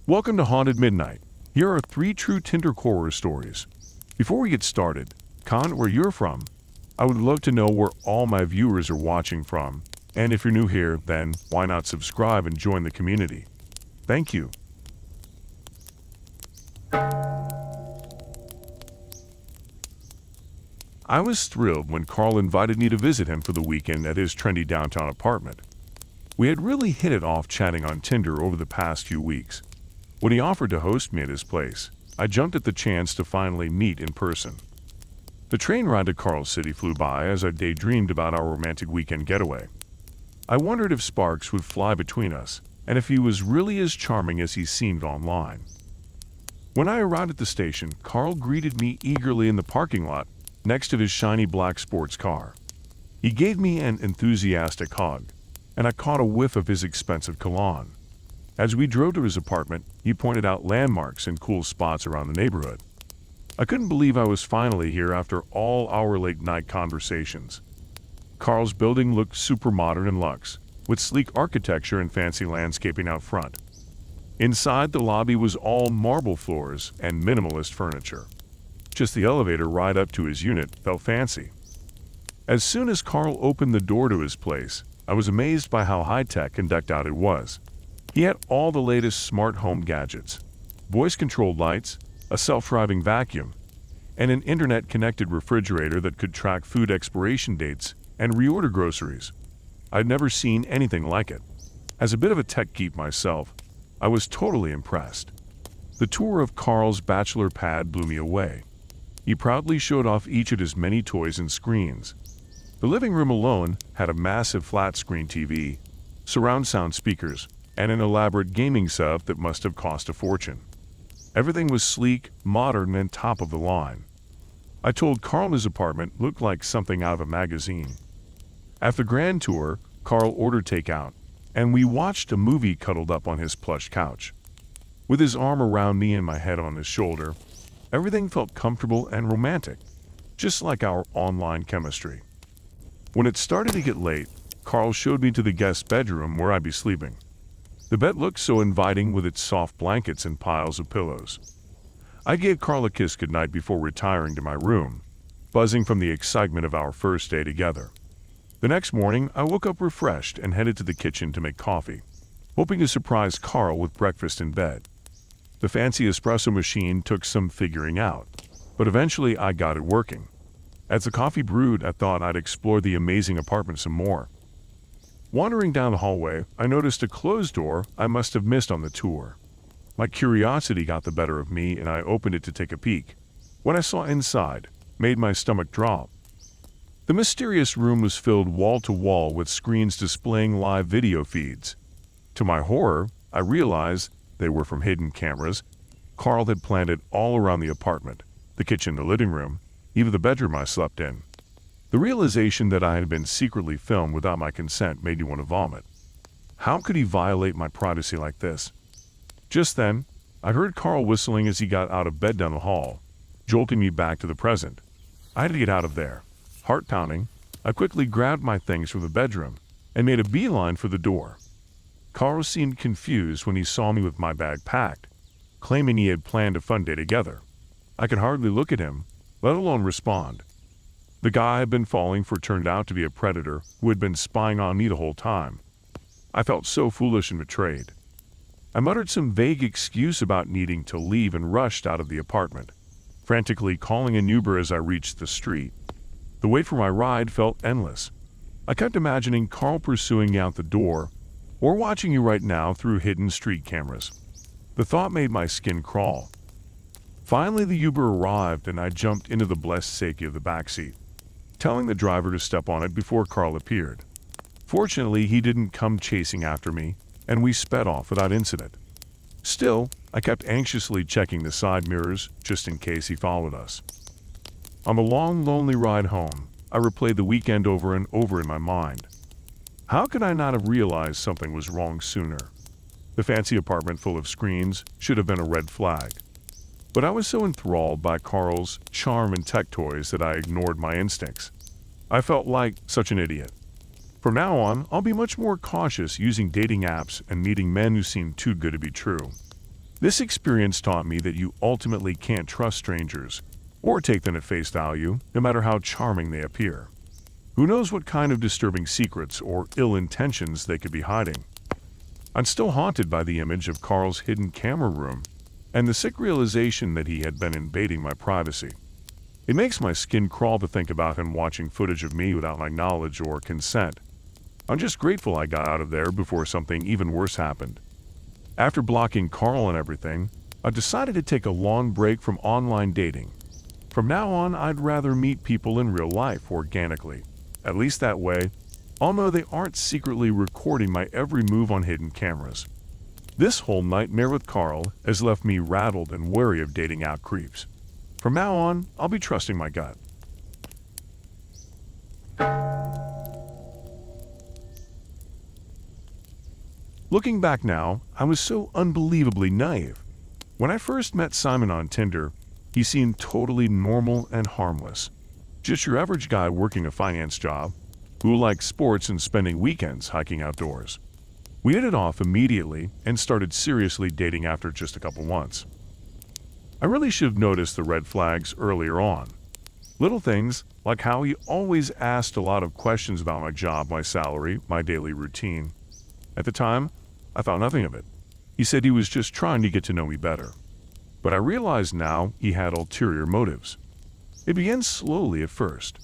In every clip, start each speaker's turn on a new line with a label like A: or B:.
A: Welcome to Haunted Midnight. Here are 3 true Tinder horror stories. Before we get started, comment where you're from. I would love to know where all my viewers are watching from. And if you're new here, then why not subscribe and join the community? Thank you. I was thrilled when Carl invited me to visit him for the weekend at his trendy downtown apartment. We had really hit it off chatting on Tinder over the past few weeks. When he offered to host me at his place, I jumped at the chance to finally meet in person. The train ride to Carl's city flew by as I daydreamed about our romantic weekend getaway. I wondered if sparks would fly between us, and if he was really as charming as he seemed online. When I arrived at the station, Carl greeted me eagerly in the parking lot next to his shiny black sports car. He gave me an enthusiastic hug, and I caught a whiff of his expensive cologne. As we drove to his apartment, he pointed out landmarks and cool spots around the neighborhood. I couldn't believe I was finally here after all our late-night conversations. Carl's building looked super modern and luxe, with sleek architecture and fancy landscaping out front. Inside, the lobby was all marble floors and minimalist furniture. Just the elevator ride up to his unit felt fancy. As soon as Carl opened the door to his place, I was amazed by how high-tech and decked out it was. He had all the latest smart home gadgets, voice-controlled lights, a self-driving vacuum, and an internet-connected refrigerator that could track food expiration dates and reorder groceries. I'd never seen anything like it. As a bit of a tech geek myself, I was totally impressed. The tour of Carl's bachelor pad blew me away. He proudly showed off each of his many toys and screens. The living room alone had a massive flat-screen TV, surround sound speakers, and an elaborate gaming setup that must have cost a fortune. Everything was sleek, modern, and top of the line. I told Carl his apartment looked like something out of a magazine. After the grand tour, Carl ordered takeout, and we watched a movie cuddled up on his plush couch. With his arm around me and my head on his shoulder, everything felt comfortable and romantic, just like our online chemistry. When it started to get late, Carl showed me to the guest bedroom where I'd be sleeping. The bed looked so inviting with its soft blankets and piles of pillows. I gave Carl a kiss goodnight before retiring to my room, buzzing from the excitement of our first day together. The next morning, I woke up refreshed and headed to the kitchen to make coffee, hoping to surprise Carl with breakfast in bed. The fancy espresso machine took some figuring out, but eventually I got it working. As the coffee brewed, I thought I'd explore the amazing apartment some more. Wandering down the hallway, I noticed a closed door I must have missed on the tour. My curiosity got the better of me and I opened it to take a peek. What I saw inside made my stomach drop. The mysterious room was filled wall to wall with screens displaying live video feeds. To my horror, I realized they were from hidden cameras Carl had planted all around the apartment, the kitchen, the living room, even the bedroom I slept in. The realization that I had been secretly filmed without my consent made me want to vomit. How could he violate my privacy like this? Just then, I heard Carl whistling as he got out of bed down the hall, jolting me back to the present. I had to get out of there. Heart pounding, I quickly grabbed my things from the bedroom and made a beeline for the door. Carl seemed confused when he saw me with my bag packed, claiming he had planned a fun day together. I could hardly look at him, let alone respond. The guy I had been falling for turned out to be a predator who had been spying on me the whole time. I felt so foolish and betrayed. I muttered some vague excuse about needing to leave and rushed out of the apartment, frantically calling an Uber as I reached the street. The wait for my ride felt endless. I kept imagining Carl pursuing me out the door, or watching you right now through hidden street cameras. The thought made my skin crawl. Finally, the Uber arrived and I jumped into the blessed safety of the backseat, telling the driver to step on it before Carl appeared. Fortunately, he didn't come chasing after me, and we sped off without incident. Still, I kept anxiously checking the side mirrors just in case he followed us. On the long, lonely ride home, I replayed the weekend over and over in my mind. How could I not have realized something was wrong sooner? The fancy apartment full of screens should have been a red flag. But I was so enthralled by Carl's charm and tech toys that I ignored my instincts. I felt like such an idiot. From now on, I'll be much more cautious using dating apps and meeting men who seem too good to be true. This experience taught me that you ultimately can't trust strangers or take them at face value, no matter how charming they appear. Who knows what kind of disturbing secrets or ill intentions they could be hiding? I'm still haunted by the image of Carl's hidden camera room and the sick realization that he had been invading my privacy. It makes my skin crawl to think about him watching footage of me without my knowledge or consent. I'm just grateful I got out of there before something even worse happened. After blocking Carl and everything, I decided to take a long break from online dating. From now on, I'd rather meet people in real life organically. At least that way, I'll know they aren't secretly recording my every move on hidden cameras. This whole nightmare with Carl has left me rattled and wary of dating out creeps. From now on, I'll be trusting my gut. Looking back now, I was so unbelievably naive. When I first met Simon on Tinder, he seemed totally normal and harmless. Just your average guy working a finance job who liked sports and spending weekends hiking outdoors. We hit it off immediately and started seriously dating after just a couple months. I really should have noticed the red flags earlier on. Little things like how he always asked a lot of questions about my job, my salary, my daily routine. At the time, I thought nothing of it. He said he was just trying to get to know me better. But I realize now he had ulterior motives. It began slowly at first.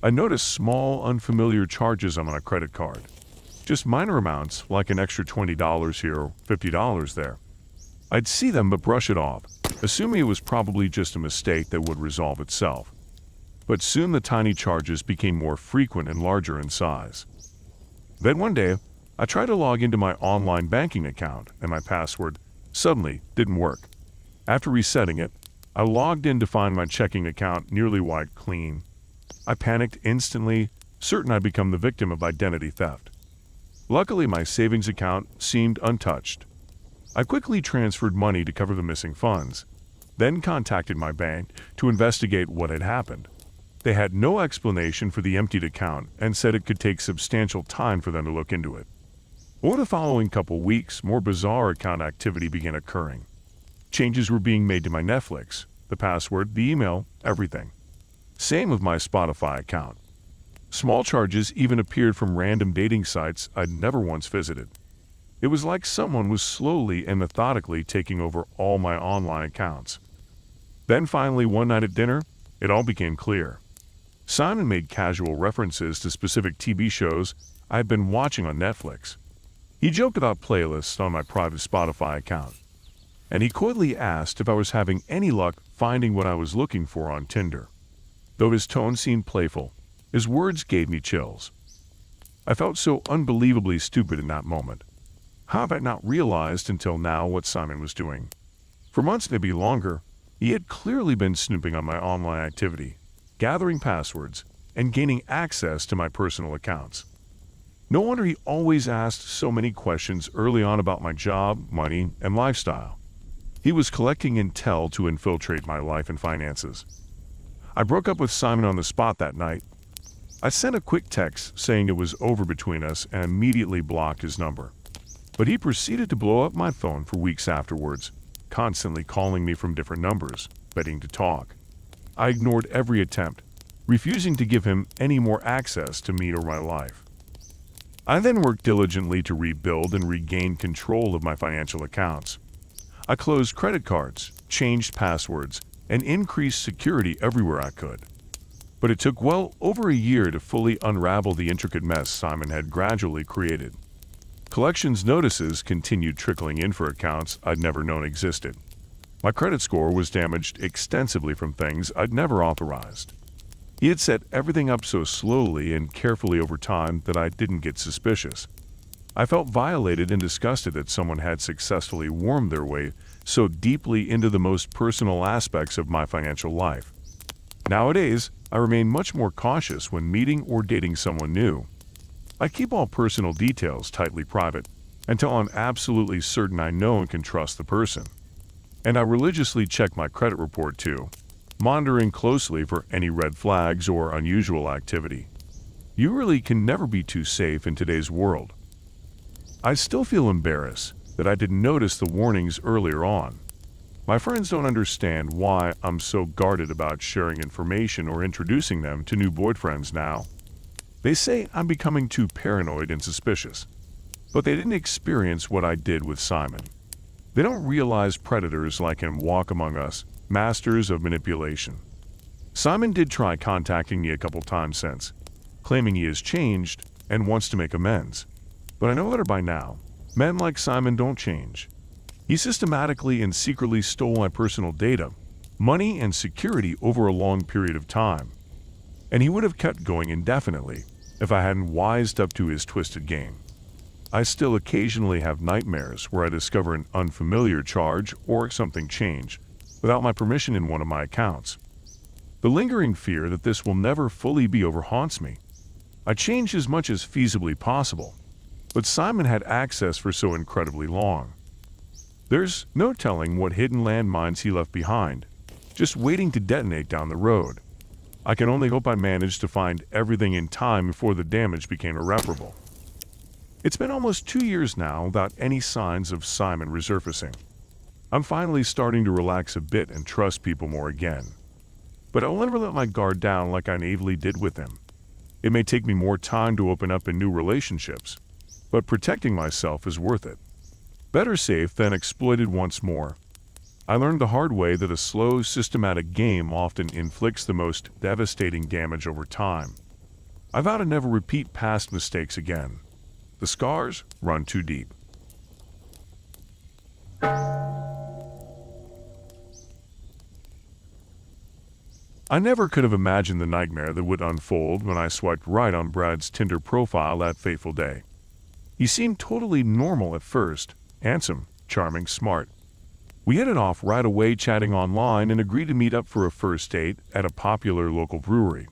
A: I noticed small, unfamiliar charges on my credit card. Just minor amounts, like an extra $20 here or $50 there. I'd see them but brush it off, assuming it was probably just a mistake that would resolve itself. But soon the tiny charges became more frequent and larger in size. Then one day, I tried to log into my online banking account, and my password suddenly didn't work. After resetting it, I logged in to find my checking account nearly wiped clean. I panicked instantly, certain I'd become the victim of identity theft. Luckily, my savings account seemed untouched. I quickly transferred money to cover the missing funds, then contacted my bank to investigate what had happened. They had no explanation for the emptied account and said it could take substantial time for them to look into it. Over the following couple weeks, more bizarre account activity began occurring. Changes were being made to my Netflix, the password, the email, everything. Same with my Spotify account. Small charges even appeared from random dating sites I'd never once visited. It was like someone was slowly and methodically taking over all my online accounts. Then finally, one night at dinner, it all became clear. Simon made casual references to specific TV shows I had been watching on Netflix. He joked about playlists on my private Spotify account. And he coyly asked if I was having any luck finding what I was looking for on Tinder. Though his tone seemed playful, his words gave me chills. I felt so unbelievably stupid in that moment. How have I not realized until now what Simon was doing? For months, maybe longer, he had clearly been snooping on my online activity, gathering passwords, and gaining access to my personal accounts. No wonder he always asked so many questions early on about my job, money, and lifestyle. He was collecting intel to infiltrate my life and finances. I broke up with Simon on the spot that night. I sent a quick text saying it was over between us and immediately blocked his number. But he proceeded to blow up my phone for weeks afterwards, constantly calling me from different numbers, begging to talk. I ignored every attempt, refusing to give him any more access to me or my life. I then worked diligently to rebuild and regain control of my financial accounts. I closed credit cards, changed passwords, and increased security everywhere I could. But it took well over a year to fully unravel the intricate mess Simon had gradually created. Collections notices continued trickling in for accounts I'd never known existed. My credit score was damaged extensively from things I'd never authorized. He had set everything up so slowly and carefully over time that I didn't get suspicious. I felt violated and disgusted that someone had successfully wormed their way so deeply into the most personal aspects of my financial life. Nowadays, I remain much more cautious when meeting or dating someone new. I keep all personal details tightly private until I'm absolutely certain I know and can trust the person. And I religiously check my credit report too, monitoring closely for any red flags or unusual activity. You really can never be too safe in today's world. I still feel embarrassed, that I didn't notice the warnings earlier on. My friends don't understand why I'm so guarded about sharing information or introducing them to new boyfriends now. They say I'm becoming too paranoid and suspicious, but they didn't experience what I did with Simon. They don't realize predators like him walk among us, masters of manipulation. Simon did try contacting me a couple times since, claiming he has changed and wants to make amends. But I know better by now. Men like Simon don't change. He systematically and secretly stole my personal data, money, and security over a long period of time. And he would have kept going indefinitely if I hadn't wised up to his twisted game. I still occasionally have nightmares where I discover an unfamiliar charge or something change without my permission in one of my accounts. The lingering fear that this will never fully be over haunts me. I changed as much as feasibly possible, but Simon had access for so incredibly long. There's no telling what hidden landmines he left behind, just waiting to detonate down the road. I can only hope I managed to find everything in time before the damage became irreparable. It's been almost 2 years now without any signs of Simon resurfacing. I'm finally starting to relax a bit and trust people more again. But I'll never let my guard down like I naively did with him. It may take me more time to open up in new relationships, but protecting myself is worth it. Better safe than exploited once more. I learned the hard way that a slow, systematic game often inflicts the most devastating damage over time. I vow to never repeat past mistakes again. The scars run too deep. I never could have imagined the nightmare that would unfold when I swiped right on Brad's Tinder profile that fateful day. He seemed totally normal at first, handsome, charming, smart. We hit it off right away, chatting online, and agreed to meet up for a first date at a popular local brewery.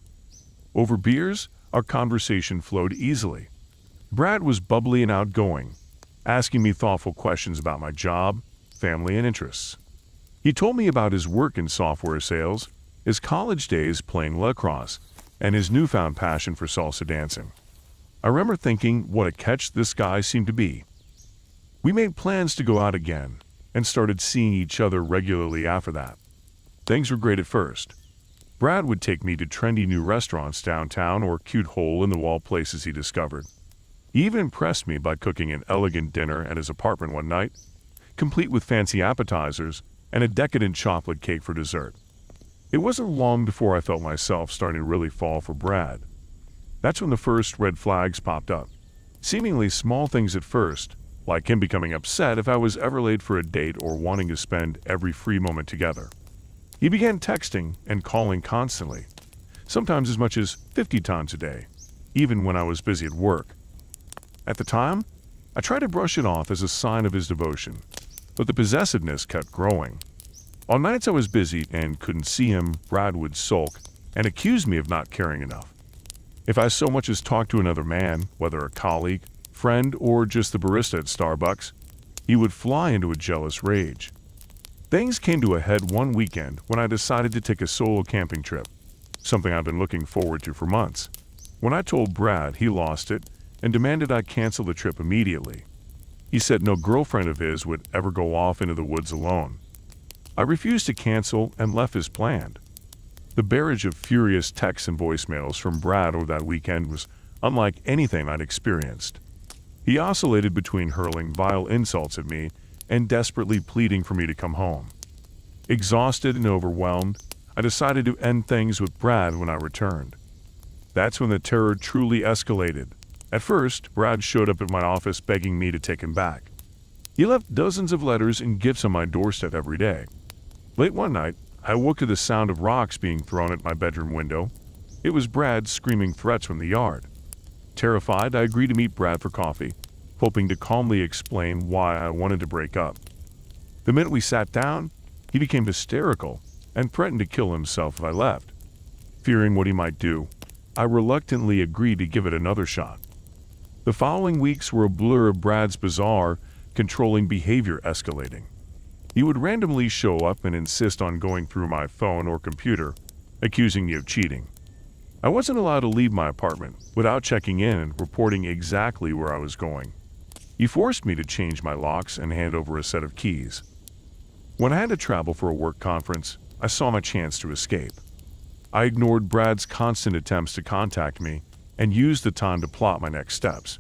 A: Over beers, our conversation flowed easily. Brad was bubbly and outgoing, asking me thoughtful questions about my job, family, and interests. He told me about his work in software sales, his college days playing lacrosse, and his newfound passion for salsa dancing. I remember thinking what a catch this guy seemed to be. We made plans to go out again and started seeing each other regularly after that. Things were great at first. Brad would take me to trendy new restaurants downtown or cute hole-in-the-wall places he discovered. He even impressed me by cooking an elegant dinner at his apartment one night, complete with fancy appetizers and a decadent chocolate cake for dessert. It wasn't long before I felt myself starting to really fall for Brad. That's when the first red flags popped up. Seemingly small things at first, like him becoming upset if I was ever late for a date or wanting to spend every free moment together. He began texting and calling constantly, sometimes as much as 50 times a day, even when I was busy at work. At the time, I tried to brush it off as a sign of his devotion, but the possessiveness kept growing. On nights I was busy and couldn't see him, Brad would sulk and accuse me of not caring enough. If I so much as talked to another man, whether a colleague, friend, or just the barista at Starbucks, he would fly into a jealous rage. Things came to a head one weekend when I decided to take a solo camping trip, something I've been looking forward to for months. When I told Brad, he lost it and demanded I cancel the trip immediately. He said no girlfriend of his would ever go off into the woods alone. I refused to cancel and left as planned. The barrage of furious texts and voicemails from Brad over that weekend was unlike anything I'd experienced. He oscillated between hurling vile insults at me and desperately pleading for me to come home. Exhausted and overwhelmed, I decided to end things with Brad when I returned. That's when the terror truly escalated. At first, Brad showed up at my office begging me to take him back. He left dozens of letters and gifts on my doorstep every day. Late one night, I awoke to the sound of rocks being thrown at my bedroom window. It was Brad screaming threats from the yard. Terrified, I agreed to meet Brad for coffee, hoping to calmly explain why I wanted to break up. The minute we sat down, he became hysterical and threatened to kill himself if I left. Fearing what he might do, I reluctantly agreed to give it another shot. The following weeks were a blur of Brad's bizarre, controlling behavior escalating. He would randomly show up and insist on going through my phone or computer, accusing me of cheating. I wasn't allowed to leave my apartment without checking in and reporting exactly where I was going. He forced me to change my locks and hand over a set of keys. When I had to travel for a work conference, I saw my chance to escape. I ignored Brad's constant attempts to contact me and used the time to plot my next steps.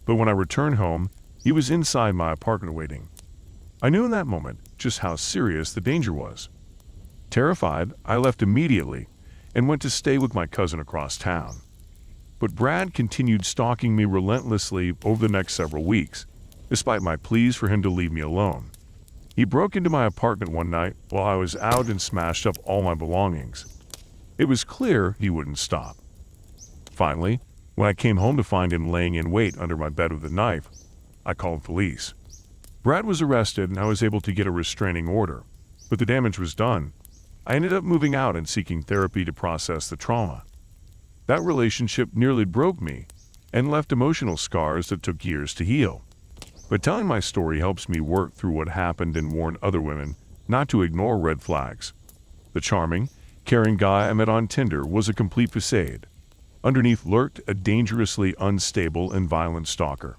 A: But when I returned home, he was inside my apartment waiting. I knew in that moment just how serious the danger was. Terrified, I left immediately and went to stay with my cousin across town. But Brad continued stalking me relentlessly over the next several weeks, despite my pleas for him to leave me alone. He broke into my apartment one night while I was out and smashed up all my belongings. It was clear he wouldn't stop. Finally, when I came home to find him laying in wait under my bed with a knife, I called police. Brad was arrested and I was able to get a restraining order, but the damage was done. I ended up moving out and seeking therapy to process the trauma. That relationship nearly broke me and left emotional scars that took years to heal. But telling my story helps me work through what happened and warn other women not to ignore red flags. The charming, caring guy I met on Tinder was a complete facade. Underneath lurked a dangerously unstable and violent stalker.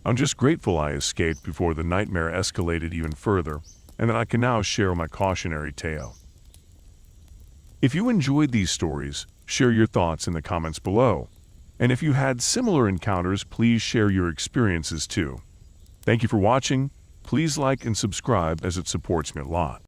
A: I'm just grateful I escaped before the nightmare escalated even further, and that I can now share my cautionary tale. If you enjoyed these stories, share your thoughts in the comments below. And if you had similar encounters, please share your experiences too. Thank you for watching. Please like and subscribe as it supports me a lot.